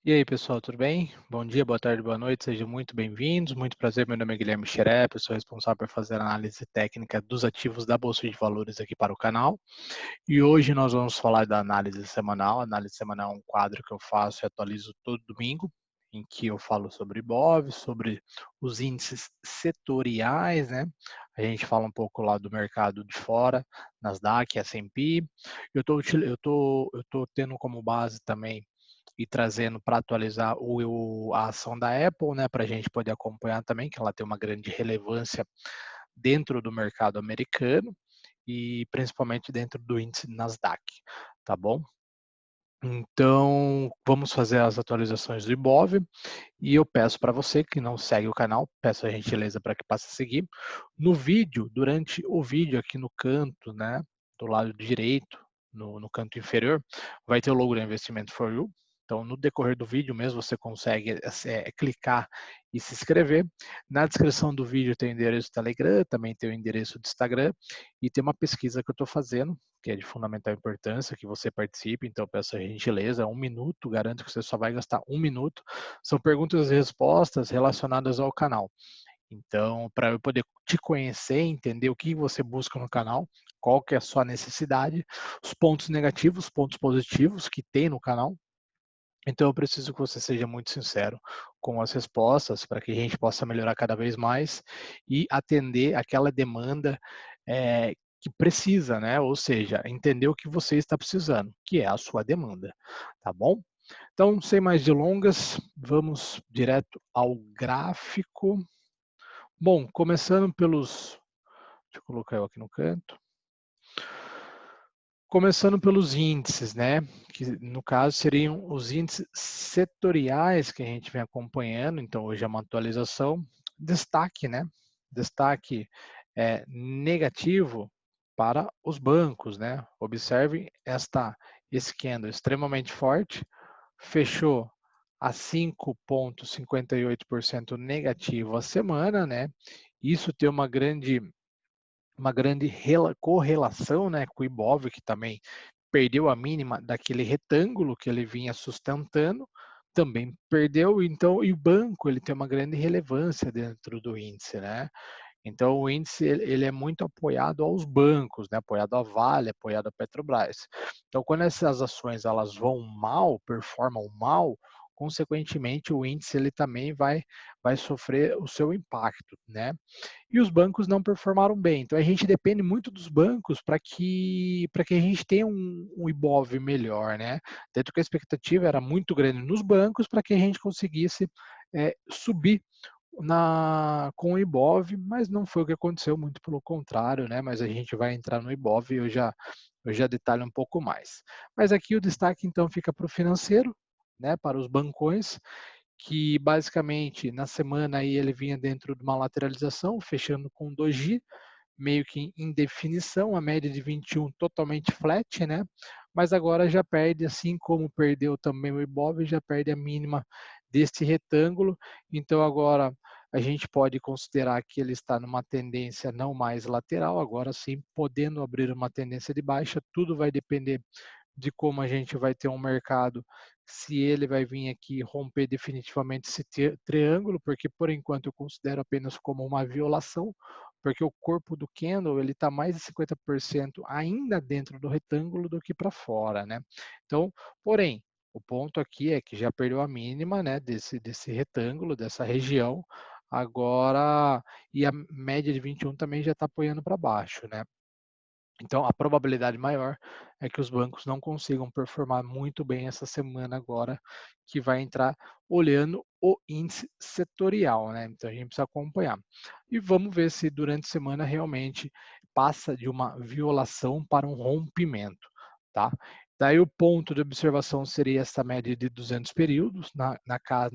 E aí, pessoal, tudo bem? Bom dia, boa tarde, boa noite, sejam muito bem-vindos. Muito prazer, meu nome é Guilherme Xerep, eu sou responsável por fazer a análise técnica dos ativos da Bolsa de Valores aqui para o canal. E hoje nós vamos falar da análise semanal. A análise semanal é um quadro que eu faço e atualizo todo domingo, em que eu falo sobre IBOV, sobre os índices setoriais, né? A gente fala um pouco lá do mercado de fora, Nasdaq, S&P. Eu tô tendo como base também e trazendo para atualizar a ação da Apple, né, para a gente poder acompanhar também, que ela tem uma grande relevância dentro do mercado americano e principalmente dentro do índice Nasdaq, tá bom? Então, vamos fazer as atualizações do Ibov e eu peço para você que não segue o canal, peço a gentileza para que passe a seguir. No vídeo, durante o vídeo aqui no canto, né, do lado direito, no canto inferior, vai ter o logo da Investimento for You. Então, no decorrer do vídeo mesmo, você consegue clicar e se inscrever. Na descrição do vídeo tem o endereço do Telegram, também tem o endereço do Instagram e tem uma pesquisa que eu estou fazendo, que é de fundamental importância, que você participe. Então, peço a gentileza, 1 minuto, garanto que você só vai gastar 1 minuto. São perguntas e respostas relacionadas ao canal. Então, para eu poder te conhecer, entender o que você busca no canal, qual que é a sua necessidade, os pontos negativos, os pontos positivos que tem no canal. Então, eu preciso que você seja muito sincero com as respostas para que a gente possa melhorar cada vez mais e atender aquela demanda que precisa, né? Ou seja, entender o que você está precisando, que é a sua demanda, tá bom? Então, sem mais delongas, vamos direto ao gráfico. Bom, começando pelos. Deixa eu colocar eu aqui no canto. Começando pelos índices, né? Que no caso seriam os índices setoriais que a gente vem acompanhando. Então, hoje é uma atualização. Destaque, né? Destaque negativo para os bancos, né? Observe esse candle extremamente forte, fechou a 5,58% negativo a semana, né? Isso tem uma grande correlação, né, com o Ibov, que também perdeu a mínima daquele retângulo que ele vinha sustentando, também perdeu, então, e o banco ele tem uma grande relevância dentro do índice, né? Então o índice ele é muito apoiado aos bancos, né? Apoiado à Vale, apoiado à Petrobras. Então quando essas ações elas vão mal, performam mal, consequentemente o índice ele também vai sofrer o seu impacto, né? E os bancos não performaram bem. Então a gente depende muito dos bancos para que a gente tenha um Ibov melhor, né? Tanto que a expectativa era muito grande nos bancos para que a gente conseguisse subir com o Ibov, mas não foi o que aconteceu, muito pelo contrário, né? Mas a gente vai entrar no Ibov e eu já detalho um pouco mais. Mas aqui o destaque então fica para o financeiro, né? Para os bancões, que basicamente na semana aí ele vinha dentro de uma lateralização, fechando com doji, meio que em definição, a média de 21 totalmente flat, né? Mas agora já perde, assim como perdeu também o Ibov, já perde a mínima deste retângulo. Então agora a gente pode considerar que ele está numa tendência não mais lateral, agora sim podendo abrir uma tendência de baixa. Tudo vai depender de como a gente vai ter um mercado, se ele vai vir aqui romper definitivamente esse triângulo, porque por enquanto eu considero apenas como uma violação, porque o corpo do candle ele está mais de 50% ainda dentro do retângulo do que para fora, né? Então, porém, o ponto aqui é que já perdeu a mínima, né, desse retângulo, dessa região, agora, e a média de 21 também já está apoiando para baixo, né? Então, a probabilidade maior é que os bancos não consigam performar muito bem essa semana agora, que vai entrar olhando o índice setorial, né? Então, a gente precisa acompanhar. E vamos ver se durante a semana realmente passa de uma violação para um rompimento, tá? Daí o ponto de observação seria essa média de 200 períodos, na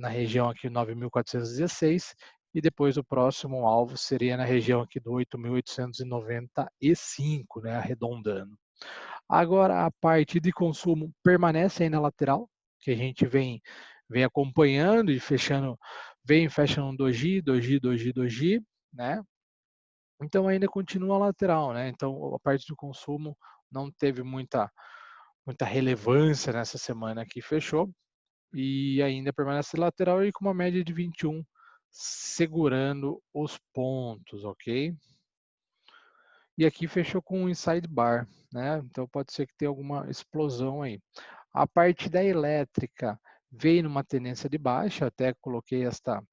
região aqui 9.416, e depois o próximo alvo seria na região aqui do 8.895, né, arredondando. Agora a parte de consumo permanece aí na lateral, que a gente vem acompanhando e fechando, vem fechando um doji, doji, doji, doji, né? Então ainda continua lateral, né? Então a parte do consumo não teve muita relevância nessa semana que fechou. e ainda permanece lateral e com uma média de 21, segurando os pontos, ok? E aqui fechou com um inside bar, né? Então pode ser que tenha alguma explosão aí. A parte da elétrica veio numa tendência de baixa, até coloquei esta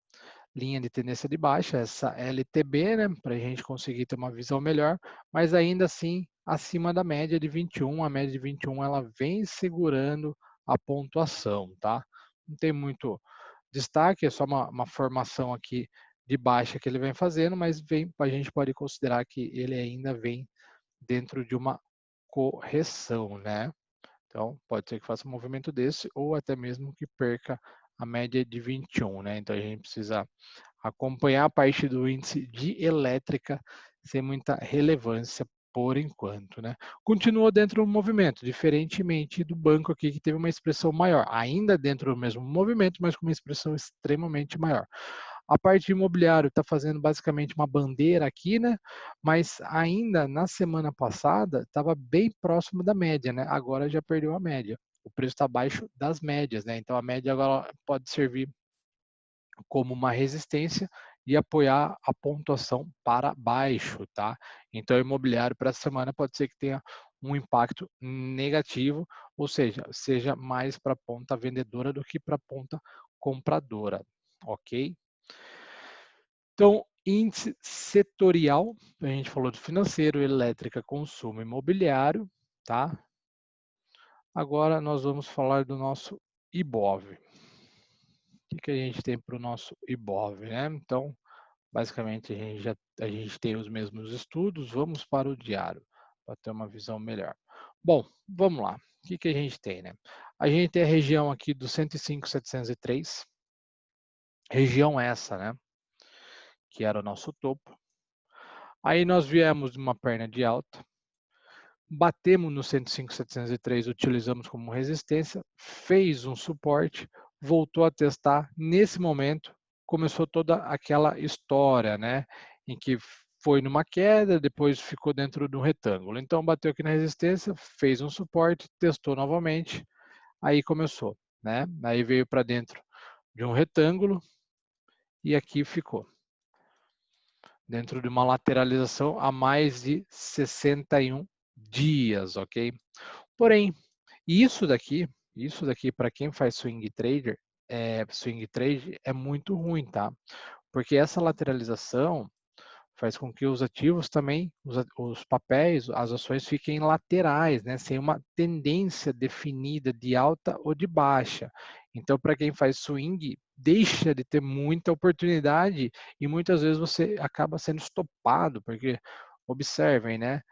linha de tendência de baixa, essa LTB, né, para a gente conseguir ter uma visão melhor, mas ainda assim acima da média de 21, a média de 21 ela vem segurando a pontuação, tá? Não tem muito destaque, é só uma formação aqui de baixa que ele vem fazendo, mas a gente pode considerar que ele ainda vem dentro de uma correção, né? Então, pode ser que faça um movimento desse ou até mesmo que perca a média de 21, né? Então, a gente precisa acompanhar a parte do índice de elétrica sem muita relevância por enquanto, né? Continua dentro do movimento, diferentemente do banco aqui que teve uma expressão maior, ainda dentro do mesmo movimento, mas com uma expressão extremamente maior. A parte de imobiliário está fazendo basicamente uma bandeira aqui, né? Mas ainda na semana passada estava bem próximo da média, né? Agora já perdeu a média. O preço está abaixo das médias, né? Então a média agora pode servir como uma resistência e apoiar a pontuação para baixo, tá? Então, o imobiliário para essa semana pode ser que tenha um impacto negativo, ou seja mais para a ponta vendedora do que para a ponta compradora, ok? Então, índice setorial, a gente falou de financeiro, elétrica, consumo, imobiliário, tá? Agora nós vamos falar do nosso IBOV. O que a gente tem para o nosso IBOV, né? Então, basicamente, a gente tem os mesmos estudos, vamos para o diário, para ter uma visão melhor. Bom, vamos lá. O que a gente tem, né? A gente tem a região aqui do 105,703, região essa, né? Que era o nosso topo. Aí nós viemos de uma perna de alta, batemos no 105,703, utilizamos como resistência, fez um suporte, voltou a testar. Nesse momento, começou toda aquela história, né? Em que foi numa queda, depois ficou dentro de um retângulo. Então, bateu aqui na resistência, fez um suporte, testou novamente, aí começou, né? Aí veio para dentro de um retângulo e aqui ficou. Dentro de uma lateralização há mais de 61 dias, ok? Porém, isso daqui para quem faz swing trade é muito ruim, tá? Porque essa lateralização faz com que os ativos também, os papéis, as ações fiquem laterais, né? Sem uma tendência definida de alta ou de baixa. Então, para quem faz swing, deixa de ter muita oportunidade e muitas vezes você acaba sendo estopado, porque observem, né?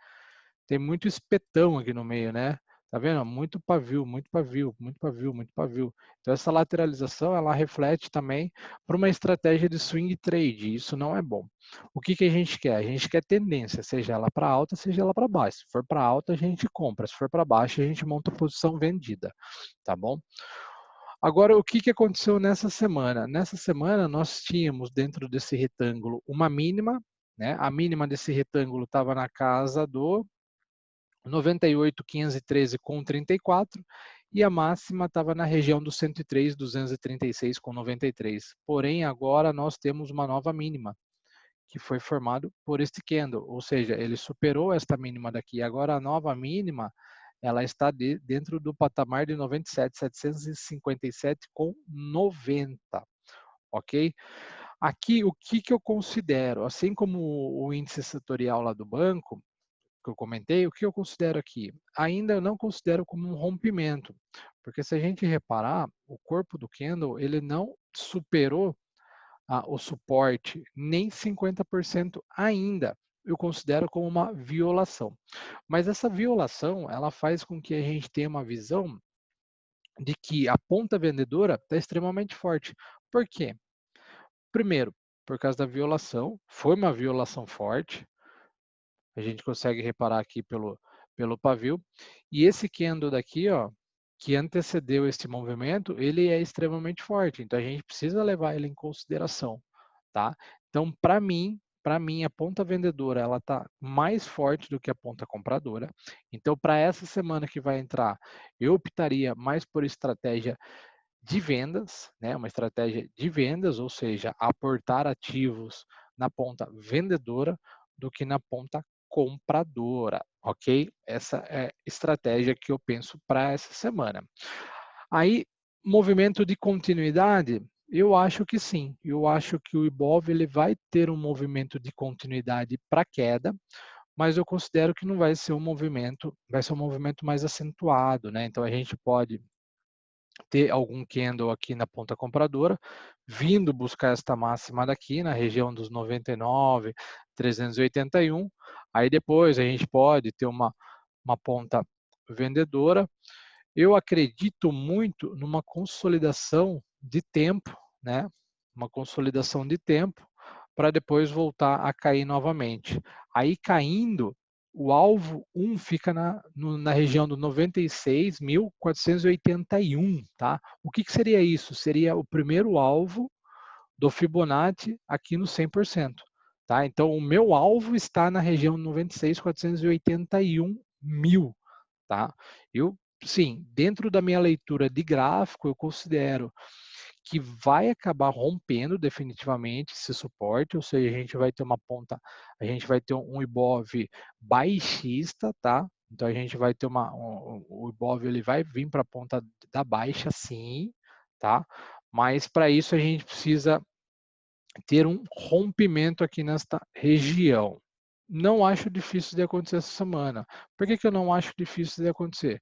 Tem muito espetão aqui no meio, né? Tá vendo? Muito pavio, muito pavio, muito pavio, muito pavio. Então essa lateralização, ela reflete também para uma estratégia de swing trade. Isso não é bom. O que a gente quer? A gente quer tendência, seja ela para alta, seja ela para baixa. Se for para alta, a gente compra. Se for para baixo, a gente monta a posição vendida, tá bom? Agora, o que aconteceu nessa semana? Nessa semana, nós tínhamos dentro desse retângulo uma mínima, né? A mínima desse retângulo estava na casa do 98.513,34 e a máxima estava na região do 103.236,93. Porém, agora nós temos uma nova mínima, que foi formado por este candle, ou seja, ele superou esta mínima daqui. Agora a nova mínima, ela está dentro do patamar de 97.757,90, ok? Aqui, o que eu considero, assim como o índice setorial lá do banco, que eu comentei, o que eu considero aqui? Ainda eu não considero como um rompimento, porque se a gente reparar, o corpo do candle, ele não superou o suporte nem 50% ainda. Eu considero como uma violação. Mas essa violação, ela faz com que a gente tenha uma visão de que a ponta vendedora está extremamente forte. Por quê? Primeiro, por causa da violação, foi uma violação forte, a gente consegue reparar aqui pelo pavio. E esse candle daqui, ó, que antecedeu esse movimento, ele é extremamente forte. Então a gente precisa levar ele em consideração, tá? Então, para mim, a ponta vendedora ela está mais forte do que a ponta compradora. Então, para essa semana que vai entrar, eu optaria mais por estratégia de vendas, né? Uma estratégia de vendas, ou seja, aportar ativos na ponta vendedora do que na ponta compradora, ok? Essa é a estratégia que eu penso para essa semana. Aí, movimento de continuidade, eu acho que sim. Eu acho que o Ibov ele vai ter um movimento de continuidade para queda, mas eu considero que não vai ser um movimento, vai ser um movimento mais acentuado, né? Então a gente pode ter algum candle aqui na ponta compradora, vindo buscar esta máxima daqui na região dos 99,381. Aí depois a gente pode ter uma ponta vendedora. Eu acredito muito numa consolidação de tempo, né? Uma consolidação de tempo para depois voltar a cair novamente. Aí caindo, o alvo 1 fica na região do 96.481, tá? O que seria isso? Seria o primeiro alvo do Fibonacci aqui no 100%, tá? Então, o meu alvo está na região 96.481 mil, tá? Eu, sim, dentro da minha leitura de gráfico, eu considero que vai acabar rompendo definitivamente esse suporte, ou seja, a gente vai ter uma ponta, a gente vai ter um Ibov baixista, tá? Então a gente vai ter o Ibov ele vai vir para a ponta da baixa, sim, tá? Mas para isso a gente precisa ter um rompimento aqui nesta região. Não acho difícil de acontecer essa semana. Por que eu não acho difícil de acontecer?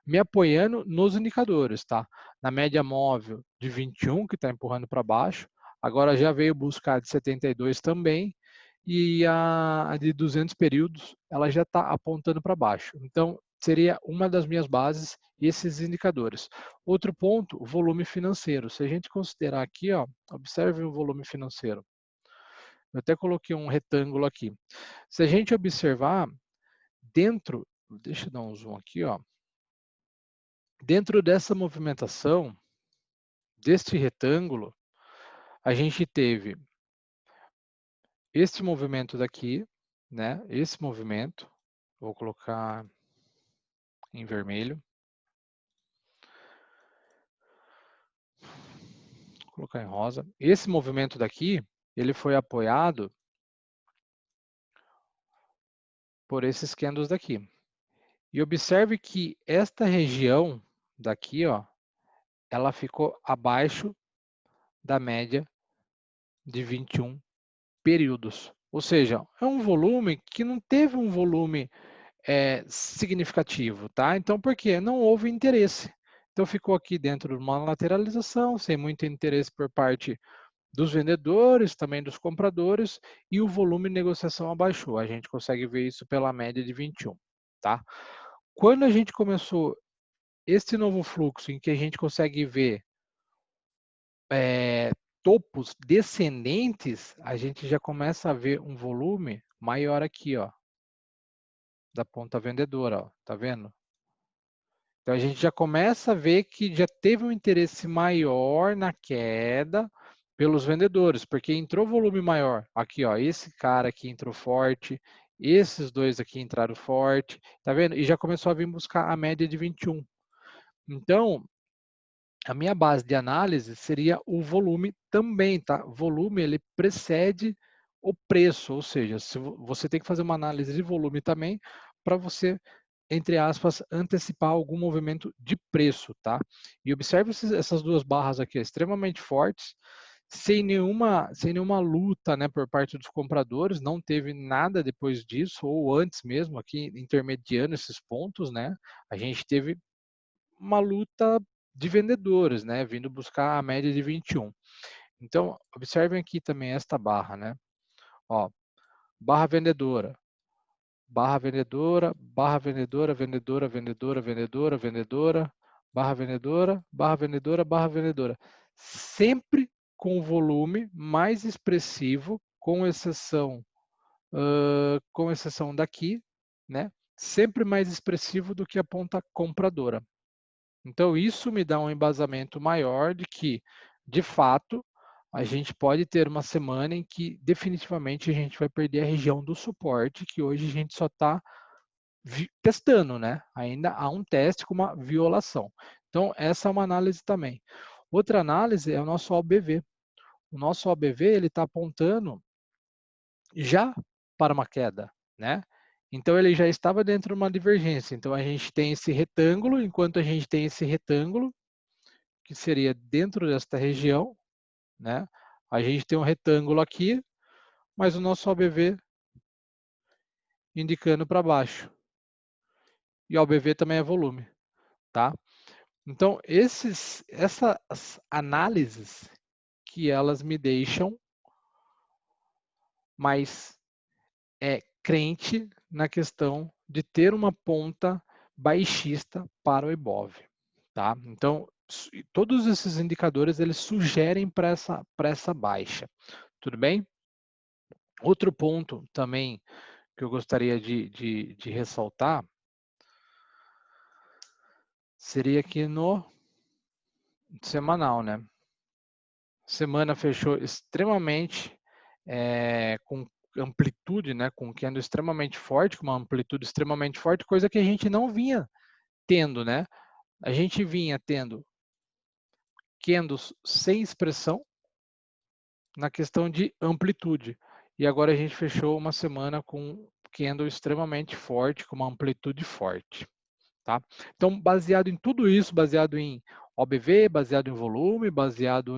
Me apoiando nos indicadores, tá? Na média móvel de 21, que está empurrando para baixo, agora já veio buscar de 72 também, e a de 200 períodos, ela já está apontando para baixo. Então, seria uma das minhas bases esses indicadores. Outro ponto, o volume financeiro. Se a gente considerar aqui, ó, observe o volume financeiro. Eu até coloquei um retângulo aqui. Se a gente observar dentro, deixa eu dar um zoom aqui, ó. Dentro dessa movimentação, deste retângulo, a gente teve este movimento daqui, né? Esse movimento, vou colocar em vermelho. Vou colocar em rosa. Esse movimento daqui, ele foi apoiado por esses candles daqui. E observe que esta região daqui, ó, ela ficou abaixo da média de 21 períodos. Ou seja, é um volume que não teve um volume significativo, tá? Então, por quê? Não houve interesse. Então, ficou aqui dentro de uma lateralização, sem muito interesse por parte dos vendedores, também dos compradores, e o volume de negociação abaixou. A gente consegue ver isso pela média de 21, tá? Quando a gente começou este novo fluxo em que a gente consegue ver topos descendentes, a gente já começa a ver um volume maior aqui, ó, da ponta vendedora, ó, tá vendo? Então a gente já começa a ver que já teve um interesse maior na queda pelos vendedores, porque entrou volume maior. Aqui, ó, esse cara aqui entrou forte, esses dois aqui entraram forte, tá vendo? E já começou a vir buscar a média de 21. Então, a minha base de análise seria o volume também, tá? Volume, ele precede o preço, ou seja, se você tem que fazer uma análise de volume também para você, entre aspas, antecipar algum movimento de preço, tá? E observe essas duas barras aqui, extremamente fortes, sem nenhuma luta, né, por parte dos compradores, não teve nada depois disso, ou antes mesmo, aqui intermediando esses pontos, né? A gente teve uma luta de vendedores, né, vindo buscar a média de 21. Então, observem aqui também esta barra, né? Ó, barra vendedora, barra vendedora, barra vendedora, vendedora, vendedora, vendedora, vendedora, barra vendedora, barra vendedora, barra vendedora. Sempre com volume mais expressivo, com exceção daqui, né? Sempre mais expressivo do que a ponta compradora. Então, isso me dá um embasamento maior de que, de fato, a gente pode ter uma semana em que definitivamente a gente vai perder a região do suporte, que hoje a gente só está testando, né? Ainda há um teste com uma violação. Então, essa é uma análise também. Outra análise é o nosso OBV. O nosso OBV ele está apontando já para uma queda, né? Então ele já estava dentro de uma divergência. Então a gente tem esse retângulo, enquanto a gente tem esse retângulo, que seria dentro desta região, né? A gente tem um retângulo aqui, mas o nosso OBV indicando para baixo. E o OBV também é volume, tá? Então essas análises que elas me deixam mais crente na questão de ter uma ponta baixista para o Ibov, tá? Então, todos esses indicadores, eles sugerem para essa baixa, tudo bem? Outro ponto também que eu gostaria de ressaltar seria aqui no semanal, né? Semana fechou extremamente com amplitude, né? Com candle extremamente forte, com uma amplitude extremamente forte, coisa que a gente não vinha tendo, né? A gente vinha tendo candles sem expressão na questão de amplitude. E agora a gente fechou uma semana com candle extremamente forte, com uma amplitude forte. Tá? Então, baseado em tudo isso, baseado em OBV, baseado em volume, baseado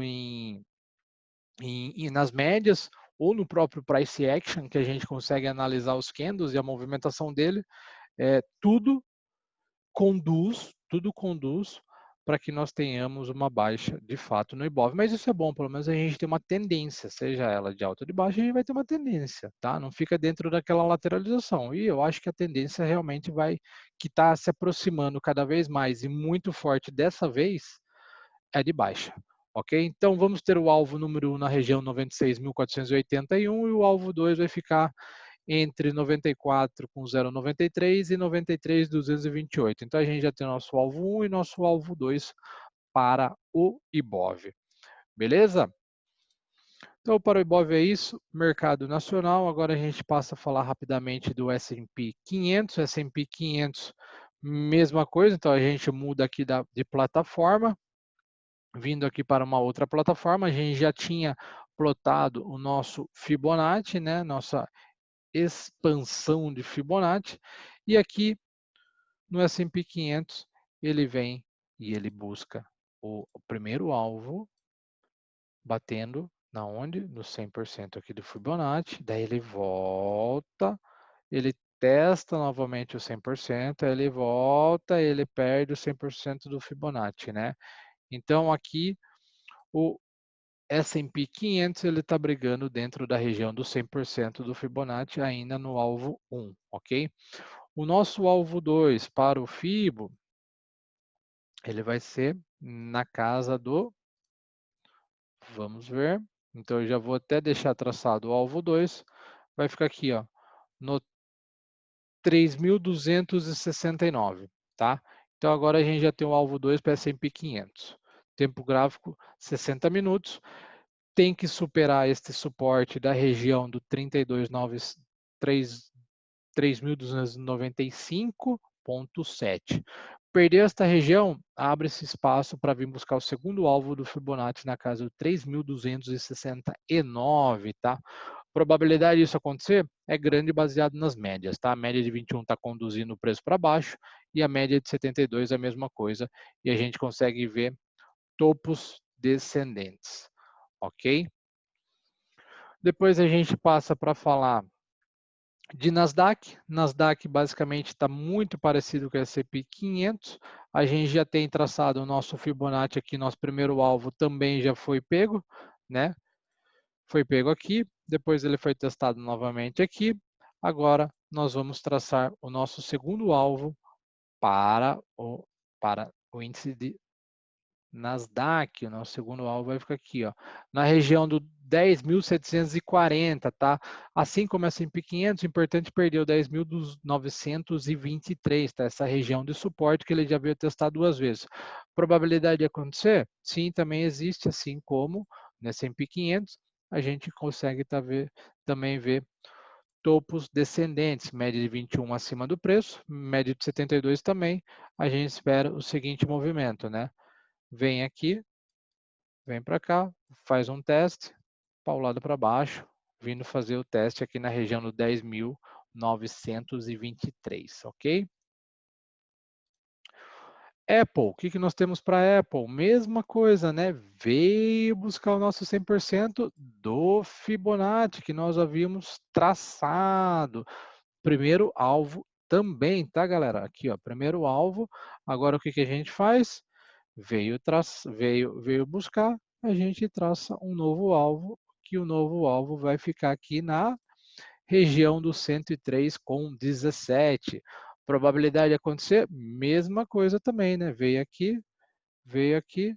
nas médias, ou no próprio price action, que a gente consegue analisar os candles e a movimentação dele, tudo conduz para que nós tenhamos uma baixa de fato no Ibov. Mas isso é bom, pelo menos a gente tem uma tendência, seja ela de alta ou de baixa, a gente vai ter uma tendência, tá? Não fica dentro daquela lateralização. E eu acho que a tendência realmente que está se aproximando cada vez mais e muito forte dessa vez, é de baixa. Ok? Então vamos ter o alvo número 1 na região 96.481 e o alvo 2 vai ficar entre 94 com 0,93 e 93,228. Então a gente já tem nosso alvo 1 e nosso alvo 2 para o Ibov. Beleza? Então para o Ibov é isso, mercado nacional. Agora a gente passa a falar rapidamente do S&P 500. S&P 500, mesma coisa, então a gente muda aqui de plataforma. Vindo aqui para uma outra plataforma, a gente já tinha plotado o nosso Fibonacci, né? Nossa expansão de Fibonacci, e aqui no S&P 500 ele vem e ele busca o primeiro alvo, batendo na onde? No 100% aqui do Fibonacci, daí ele volta, ele testa novamente o 100%, aí ele volta, ele perde o 100% do Fibonacci, né? Então aqui o S&P 500 ele está brigando dentro da região do 100% do Fibonacci ainda no alvo 1, ok? O nosso alvo 2 para o FIBO, ele vai ser na casa do, vamos ver, então eu já vou até deixar traçado o alvo 2, vai ficar aqui, ó, no 3.269, tá? Então agora a gente já tem o alvo 2 para S&P 500. Tempo gráfico 60 minutos. Tem que superar este suporte da região do 3.295,7. Perder esta região, abre-se espaço para vir buscar o segundo alvo do Fibonacci na casa do 3.269, tá? Probabilidade disso acontecer é grande baseado nas médias, tá? A média de 21 está conduzindo o preço para baixo e a média de 72 é a mesma coisa e a gente consegue ver topos descendentes, ok? Depois a gente passa para falar de Nasdaq. Nasdaq basicamente está muito parecido com o S&P 500. A gente já tem traçado o nosso Fibonacci aqui, nosso primeiro alvo também já foi pego, né? Foi pego aqui, depois ele foi testado novamente aqui. Agora nós vamos traçar o nosso segundo alvo para o índice de Nasdaq, o nosso segundo alvo vai ficar aqui, ó, na região do 10.740, tá? Assim como S&P 500, importante perder o 10.923, tá? Essa região de suporte que ele já veio testar duas vezes. Probabilidade de acontecer? Sim, também existe, assim como no S&P 500, a gente consegue também ver topos descendentes, média de 21 acima do preço, média de 72 também. A gente espera o seguinte movimento, né? Vem aqui, vem para cá, faz um teste, paulado para baixo, vindo fazer o teste aqui na região do 10.923, ok? Apple, o que que nós temos para Apple? Mesma coisa, né? Veio buscar o nosso 100% do Fibonacci que nós havíamos traçado. Primeiro alvo também, tá, galera? Aqui, ó, primeiro alvo. Agora o que que a gente faz? Veio buscar, a gente traça um novo alvo, que o novo alvo vai ficar aqui na região do 103,17. Probabilidade de acontecer, mesma coisa também, né? Veio aqui,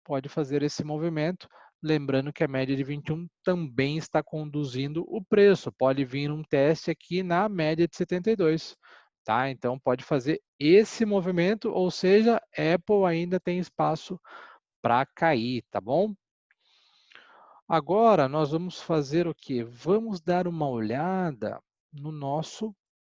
pode fazer esse movimento. Lembrando que a média de 21 também está conduzindo o preço. Pode vir um teste aqui na média de 72. Tá? Então pode fazer esse movimento, ou seja, Apple ainda tem espaço para cair, tá bom? Agora nós vamos fazer o quê? Vamos dar uma olhada no nosso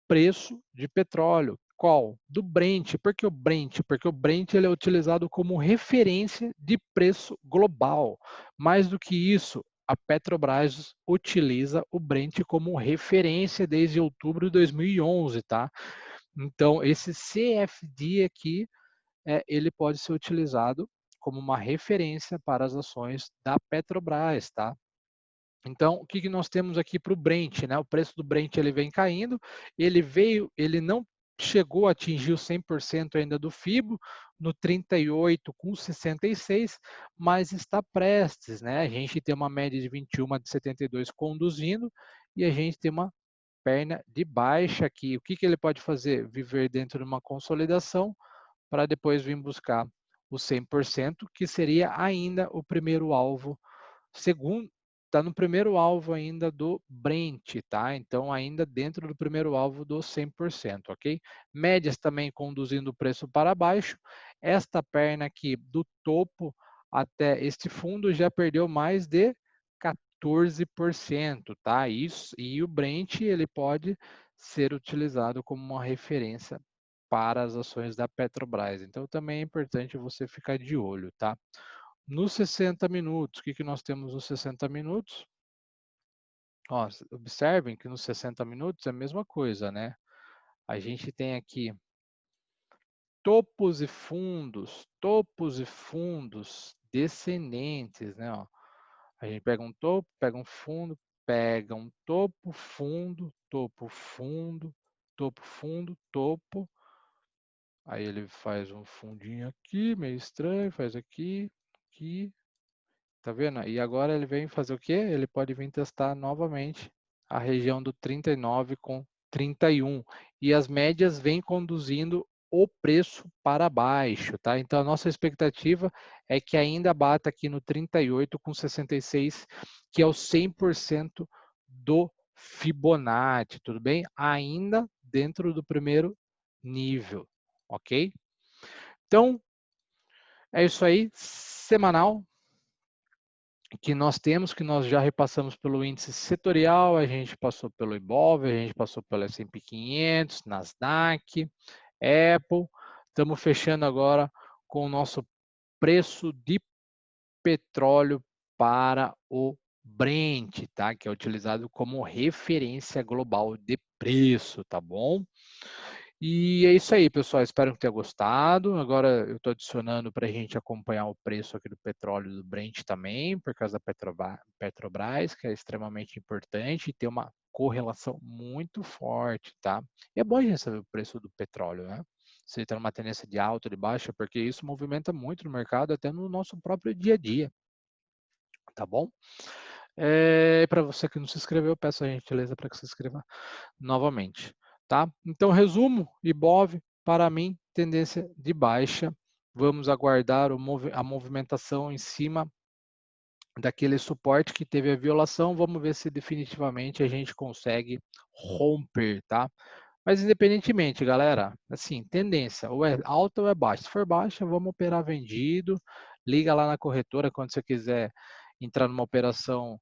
preço de petróleo. Qual? Do Brent. Por que o Brent? Porque o Brent ele é utilizado como referência de preço global. Mais do que isso, a Petrobras utiliza o Brent como referência desde outubro de 2011, tá? Então, esse CFD aqui, ele pode ser utilizado como uma referência para as ações da Petrobras, tá? Então, o que que nós temos aqui para o Brent, né? O preço do Brent ele vem caindo, ele não chegou a atingir o 100% ainda do FIBO, no 38,66, mas está prestes, né? A gente tem uma média de 21 de 72 conduzindo e a gente tem uma perna de baixa aqui. O que que ele pode fazer? Viver dentro de uma consolidação para depois vir buscar o 100%, que seria ainda o primeiro alvo. Segundo, está no primeiro alvo ainda do Brent, tá? Então, ainda dentro do primeiro alvo do 100%, ok? Médias também conduzindo o preço para baixo. Esta perna aqui do topo até este fundo já perdeu mais de 14%, tá? Isso, e o Brent ele pode ser utilizado como uma referência para as ações da Petrobras. Então, também é importante você ficar de olho, tá? Nos 60 minutos, o que que nós temos nos 60 minutos? Ó, observem que nos 60 minutos é a mesma coisa, né? A gente tem aqui topos e fundos descendentes, né? Ó, a gente pega um topo, pega um fundo, pega um topo, fundo, topo, fundo, topo, fundo, topo. Aí ele faz um fundinho aqui, meio estranho, faz aqui, aqui, tá vendo? E agora ele vem fazer o quê? Ele pode vir testar novamente a região do 39 com 31. E as médias vêm conduzindo o preço para baixo, tá? Então a nossa expectativa é que ainda bata aqui no 38 com 66, que é o 100% do Fibonacci, tudo bem? Ainda dentro do primeiro nível, ok? Então, é isso aí, semanal, que nós temos, que nós já repassamos pelo índice setorial, a gente passou pelo Ibov, a gente passou pelo S&P 500, Nasdaq, Apple. Estamos fechando agora com o nosso preço de petróleo para o Brent, tá? Que é utilizado como referência global de preço, tá bom? E é isso aí, pessoal. Espero que tenha gostado. Agora eu estou adicionando para a gente acompanhar o preço aqui do petróleo do Brent também, por causa da Petrobras, que é extremamente importante e tem uma correlação muito forte, tá? E é bom a gente saber o preço do petróleo, né? Se ele está numa tendência de alta ou de baixa, porque isso movimenta muito no mercado, até no nosso próprio dia a dia, tá bom? Para você que não se inscreveu, peço a gentileza para que se inscreva novamente, tá? Então, resumo, Ibov, para mim, tendência de baixa. Vamos aguardar a movimentação em cima daquele suporte que teve a violação. Vamos ver se definitivamente a gente consegue romper, tá? Mas independentemente, galera, assim, tendência, ou é alta ou é baixa. Se for baixa, vamos operar vendido. Liga lá na corretora quando você quiser entrar numa operação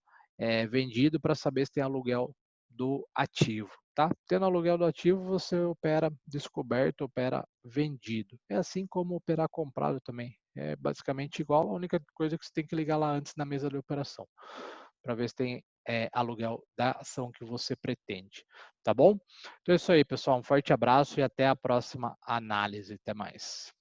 vendido para saber se tem aluguel do ativo, tá? Tendo aluguel do ativo, você opera descoberto, opera vendido. É assim como operar comprado também. É basicamente igual, a única coisa que você tem que ligar lá antes na mesa de operação, para ver se tem aluguel da ação que você pretende, tá bom? Então é isso aí, pessoal. Um forte abraço e até a próxima análise. Até mais.